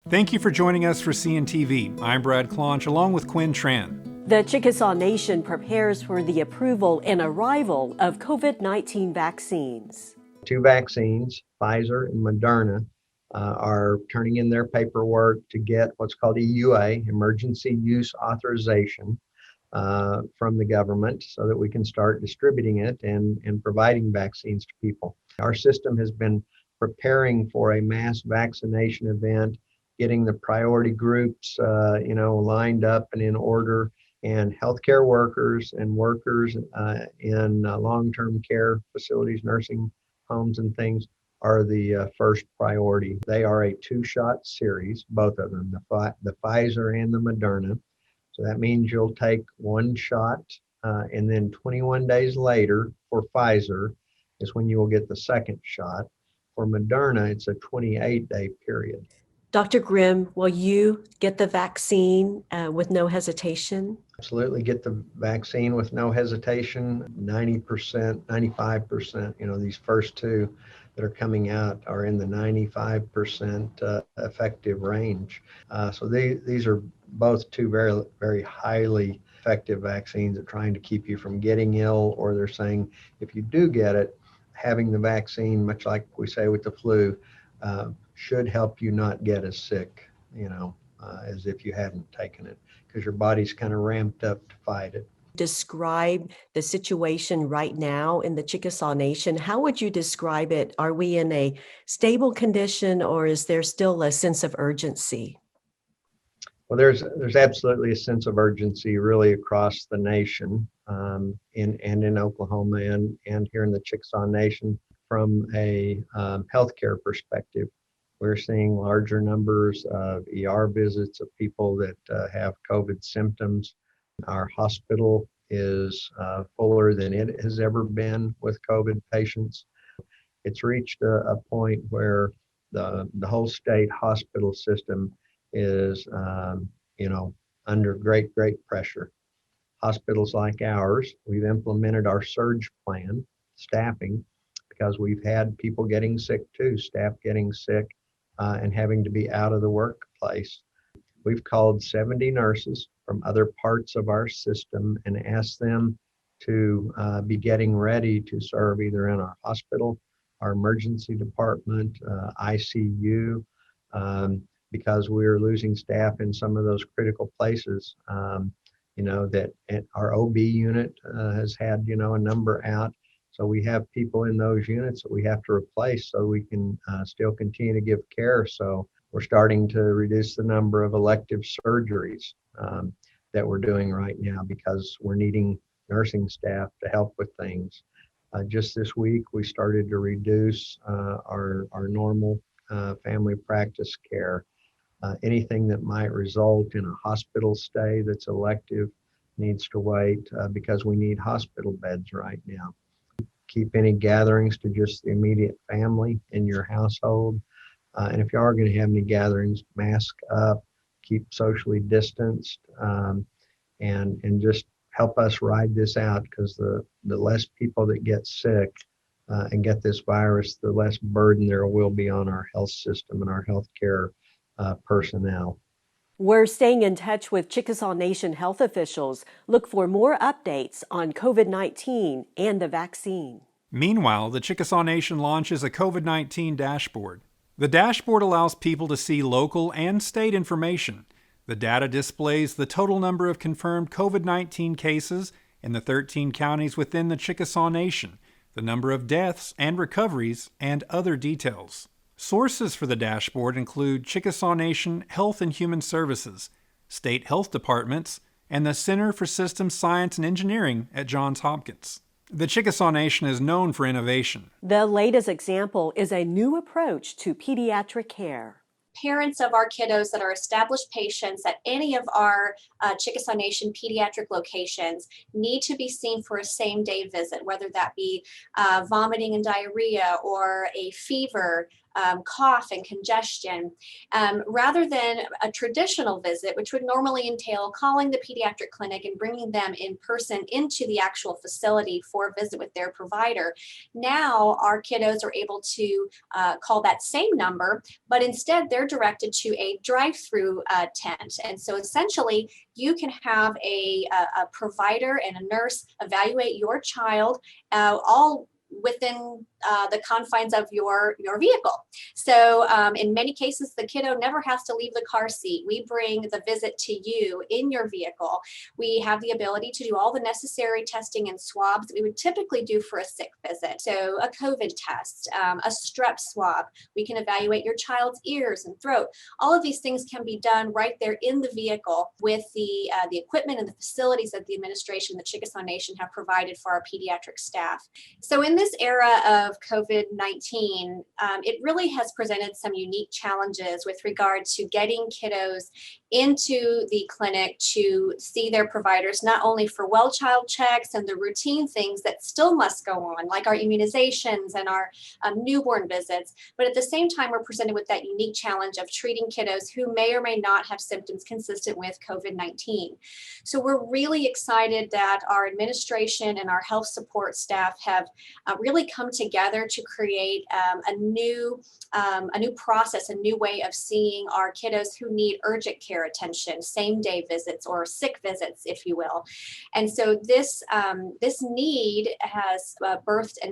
Thank you for joining us for CNTV. I'm Brad Clonch along with Quin Tran. The Chickasaw Nation prepares for the approval and arrival of COVID-19 vaccines. 2 vaccines, Pfizer and Moderna, are turning in their paperwork to get what's called EUA, Emergency Use Authorization, from the government so that we can start distributing it and providing vaccines to people. Our system has been preparing for a mass vaccination event, getting the priority groups, lined up and in order, and healthcare workers and workers in long-term care facilities, nursing homes and things are the first priority. They are a 2-shot series, both of them, the Pfizer and the Moderna. So that means you'll take 1 shot and then 21 days later for Pfizer is when you will get the second shot. For Moderna, it's a 28-day period. Dr. Grimm, will you get the vaccine with no hesitation? Absolutely get the vaccine with no hesitation. 90%, 95%, these first 2 that are coming out are in the 95% effective range. So these are both 2 very, very highly effective vaccines at trying to keep you from getting ill, or they're saying if you do get it, having the vaccine, much like we say with the flu, should help you not get as sick, as if you hadn't taken it, because your body's kind of ramped up to fight it. Describe the situation right now in the Chickasaw Nation. How would you describe it? Are we in a stable condition, or is there still a sense of urgency? Well, there's absolutely a sense of urgency really across the nation, in Oklahoma and here in the Chickasaw Nation. From a healthcare perspective, we're seeing larger numbers of ER visits of people that have COVID symptoms. Our hospital is fuller than it has ever been with COVID patients. It's reached a point where the whole state hospital system is, under great pressure. Hospitals like ours, we've implemented our surge plan, staffing, because we've had people getting sick too, staff getting sick and having to be out of the workplace. We've called 70 nurses from other parts of our system and asked them to be getting ready to serve either in our hospital, our emergency department, ICU, because we're losing staff in some of those critical places. That our OB unit has had, a number out. So we have people in those units that we have to replace so we can still continue to give care. So we're starting to reduce the number of elective surgeries that we're doing right now because we're needing nursing staff to help with things. Just this week, we started to reduce our normal family practice care. Anything that might result in a hospital stay that's elective needs to wait because we need hospital beds right now. Keep any gatherings to just the immediate family in your household. And if you are going to have any gatherings, mask up, keep socially distanced, and just help us ride this out, because the less people that get sick and get this virus, the less burden there will be on our health system and our healthcare personnel. We're staying in touch with Chickasaw Nation health officials. Look for more updates on COVID-19 and the vaccine. Meanwhile, the Chickasaw Nation launches a COVID-19 dashboard. The dashboard allows people to see local and state information. The data displays the total number of confirmed COVID-19 cases in the 13 counties within the Chickasaw Nation, the number of deaths and recoveries, and other details. Sources for the dashboard include Chickasaw Nation Health and Human Services, state health departments, and the Center for Systems Science and Engineering at Johns Hopkins. The Chickasaw Nation is known for innovation. The latest example is a new approach to pediatric care. Parents of our kiddos that are established patients at any of our Chickasaw Nation pediatric locations need to be seen for a same-day visit, whether that be vomiting and diarrhea or a fever, cough and congestion, rather than a traditional visit, which would normally entail calling the pediatric clinic and bringing them in person into the actual facility for a visit with their provider. Now our kiddos are able to call that same number, but instead they're directed to a drive-through tent. And so essentially you can have a provider and a nurse evaluate your child all within the confines of your vehicle. So in many cases, the kiddo never has to leave the car seat. We bring the visit to you in your vehicle. We have the ability to do all the necessary testing and swabs that we would typically do for a sick visit. So a COVID test, a strep swab. We can evaluate your child's ears and throat. All of these things can be done right there in the vehicle with the equipment and the facilities that the administration, the Chickasaw Nation, have provided for our pediatric staff. So in this era of COVID-19, it really has presented some unique challenges with regard to getting kiddos into the clinic to see their providers, not only for well child checks and the routine things that still must go on, like our immunizations and our newborn visits, but at the same time, we're presented with that unique challenge of treating kiddos who may or may not have symptoms consistent with COVID-19. So we're really excited that our administration and our health support staff have really come together to create a new process, a new way of seeing our kiddos who need urgent care attention, same day visits or sick visits, if you will. And so this need has birthed a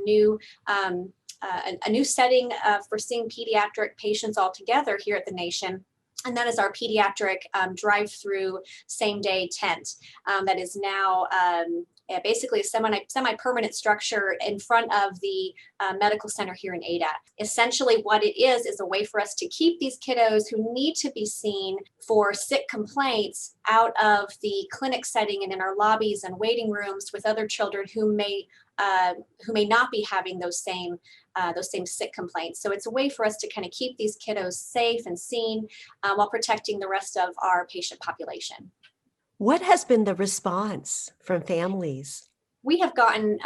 new setting for seeing pediatric patients altogether here at the Nation. And that is our pediatric drive-through same-day tent that is now basically a semi-permanent structure in front of the medical center here in Ada. Essentially what it is a way for us to keep these kiddos who need to be seen for sick complaints out of the clinic setting and in our lobbies and waiting rooms with other children who may not be having those same sick complaints. So it's a way for us to kind of keep these kiddos safe and seen while protecting the rest of our patient population. What has been the response from families? We have gotten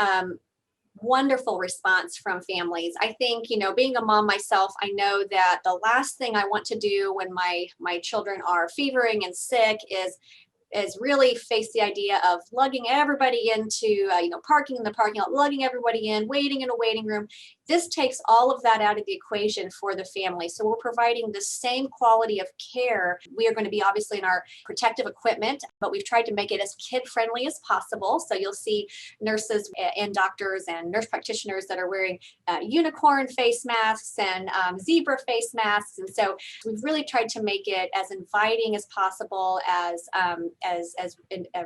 wonderful response from families. I think, being a mom myself, I know that the last thing I want to do when my children are fevering and sick is really face the idea of lugging everybody into, parking in the parking lot, lugging everybody in, waiting in a waiting room. This takes all of that out of the equation for the family. So we're providing the same quality of care. We are going to be obviously in our protective equipment, but we've tried to make it as kid-friendly as possible. So you'll see nurses and doctors and nurse practitioners that are wearing unicorn face masks and zebra face masks. And so we've really tried to make it as inviting as possible, as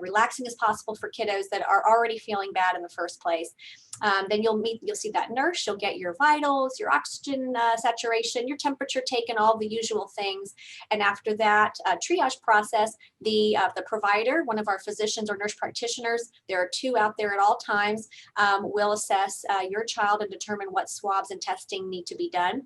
relaxing as possible for kiddos that are already feeling bad in the first place. Then you'll see that nurse. You'll get your vitals, your oxygen saturation, your temperature taken, all the usual things. And after that triage process, the provider, one of our physicians or nurse practitioners, there are two out there at all times, will assess your child and determine what swabs and testing need to be done.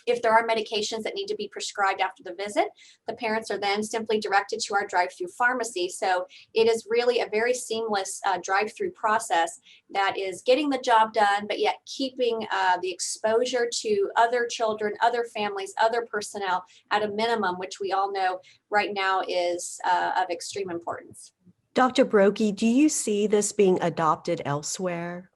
If there are medications that need to be prescribed after the visit, the parents are then simply directed to our drive-through pharmacy. So it is really a very seamless drive-through process that is getting the job done, but yet keeping the exposure to other children, other families, other personnel at a minimum, which we all know right now is of extreme importance. Dr. Brokey, do you see this being adopted elsewhere?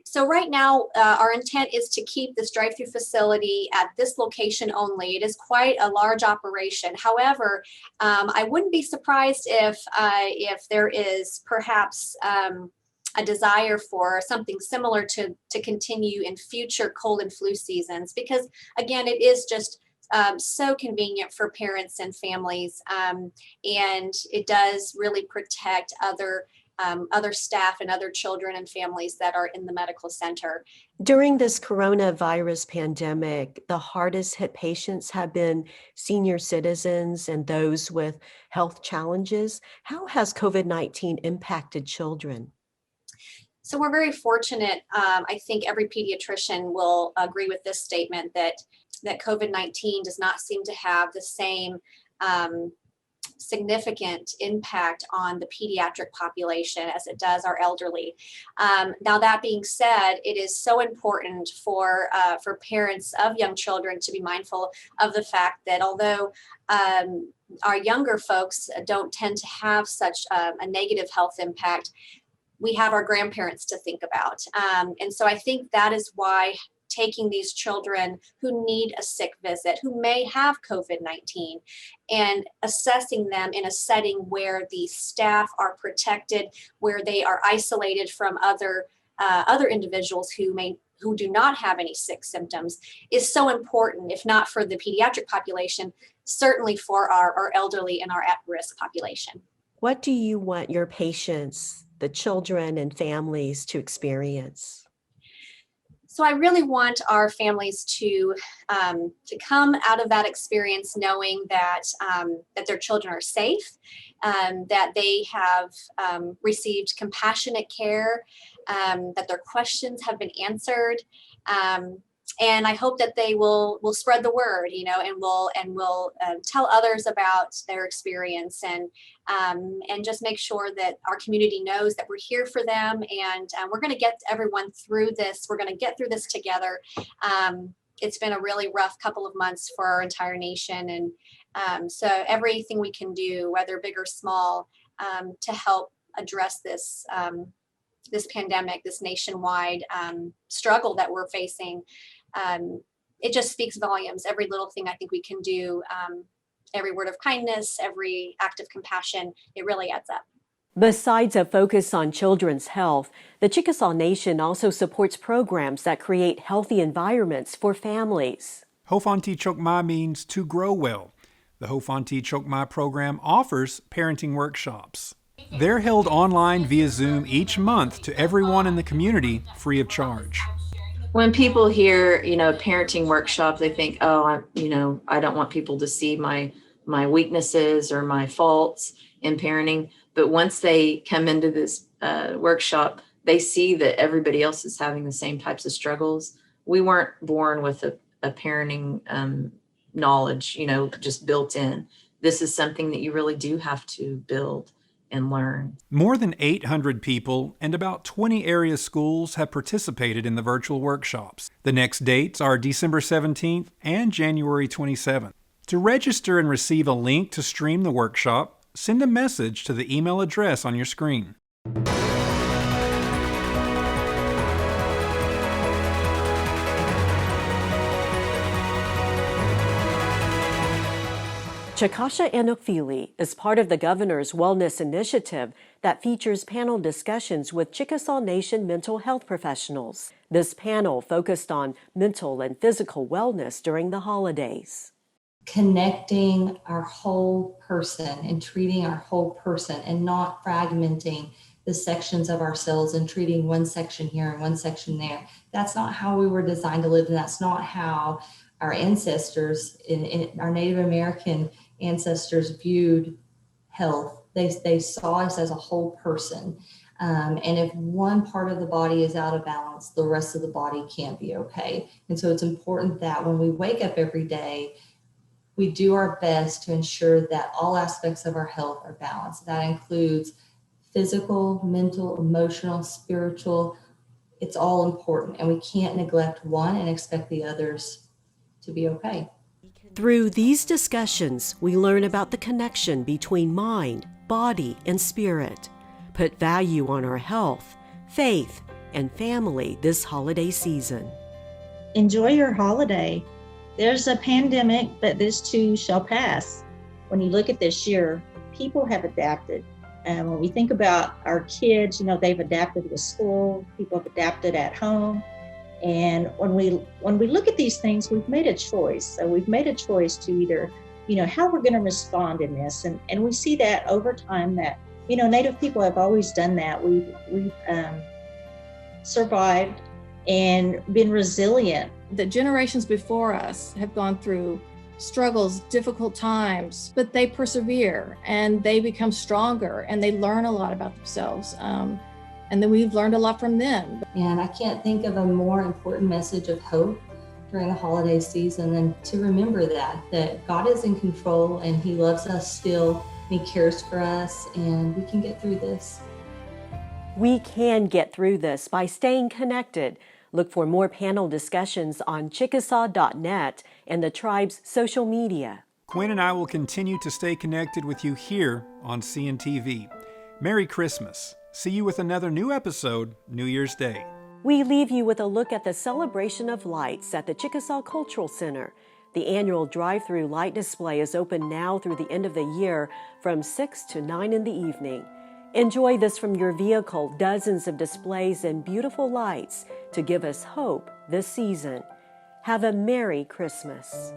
So right now, our intent is to keep this drive-through facility at this location only. It is quite a large operation. However, I wouldn't be surprised if there is perhaps a desire for something similar to continue in future cold and flu seasons, because again, it is just so convenient for parents and families, and it does really protect other staff and other children and families that are in the medical center. During this coronavirus pandemic, the hardest hit patients have been senior citizens and those with health challenges. How has COVID-19 impacted children? So we're very fortunate. I think every pediatrician will agree with this statement that COVID-19 does not seem to have the same significant impact on the pediatric population as it does our elderly. Now, that being said, it is so important for parents of young children to be mindful of the fact that although our younger folks don't tend to have such a negative health impact, we have our grandparents to think about. And so I think that is why taking these children who need a sick visit, who may have COVID-19, and assessing them in a setting where the staff are protected, where they are isolated from other individuals who do not have any sick symptoms, is so important, if not for the pediatric population, certainly for our elderly and our at-risk population. What do you want your patients, the children and families, to experience? So I really want our families to come out of that experience knowing that their children are safe, that they have received compassionate care, that their questions have been answered, and I hope that they will spread the word, and will tell others about their experience, and just make sure that our community knows that we're here for them, and we're going to get everyone through this. We're going to get through this together. It's been a really rough couple of months for our entire nation, and so everything we can do, whether big or small, to help address this pandemic, this nationwide struggle that we're facing. It just speaks volumes. Every little thing I think we can do, every word of kindness, every act of compassion, it really adds up. Besides a focus on children's health, the Chickasaw Nation also supports programs that create healthy environments for families. Hofanti Chokma means to grow well. The Hofanti Chokma program offers parenting workshops. They're held online via Zoom each month to everyone in the community, free of charge. When people hear, parenting workshop, they think, oh, I don't want people to see my weaknesses or my faults in parenting. But once they come into this workshop, they see that everybody else is having the same types of struggles. We weren't born with a parenting knowledge, just built in. This is something that you really do have to build and learn. More than 800 people and about 20 area schools have participated in the virtual workshops. The next dates are December 17th and January 27th. To register and receive a link to stream the workshop, send a message to the email address on your screen. Chikasha Anokfilli is part of the Governor's Wellness Initiative that features panel discussions with Chickasaw Nation mental health professionals. This panel focused on mental and physical wellness during the holidays. Connecting our whole person and treating our whole person and not fragmenting the sections of ourselves and treating one section here and one section there. That's not how we were designed to live, and that's not how our ancestors, in our Native American ancestors, viewed health. They saw us as a whole person. And if one part of the body is out of balance, the rest of the body can't be okay. And so it's important that when we wake up every day, we do our best to ensure that all aspects of our health are balanced. That includes physical, mental, emotional, spiritual. It's all important, and we can't neglect one and expect the others to be okay. Through these discussions, we learn about the connection between mind, body, and spirit. Put value on our health, faith, and family this holiday season. Enjoy your holiday. There's a pandemic, but this too shall pass. When you look at this year, people have adapted. And when we think about our kids, they've adapted with school, people have adapted at home. And when we look at these things, we've made a choice. So we've made a choice to either, how we're going to respond in this. And we see that over time that, Native people have always done that. We've survived and been resilient. The generations before us have gone through struggles, difficult times, but they persevere and they become stronger and they learn a lot about themselves. And then we've learned a lot from them. And I can't think of a more important message of hope during the holiday season than to remember that God is in control and He loves us still and He cares for us, and we can get through this. We can get through this by staying connected. Look for more panel discussions on Chickasaw.net and the tribe's social media. Quinn and I will continue to stay connected with you here on CNTV. Merry Christmas. See you with another new episode New Year's Day. We leave you with a look at the celebration of lights at the Chickasaw Cultural Center. The annual drive-through light display is open now through the end of the year from 6 to 9 in the evening. Enjoy this from your vehicle, dozens of displays and beautiful lights to give us hope this season. Have a Merry Christmas.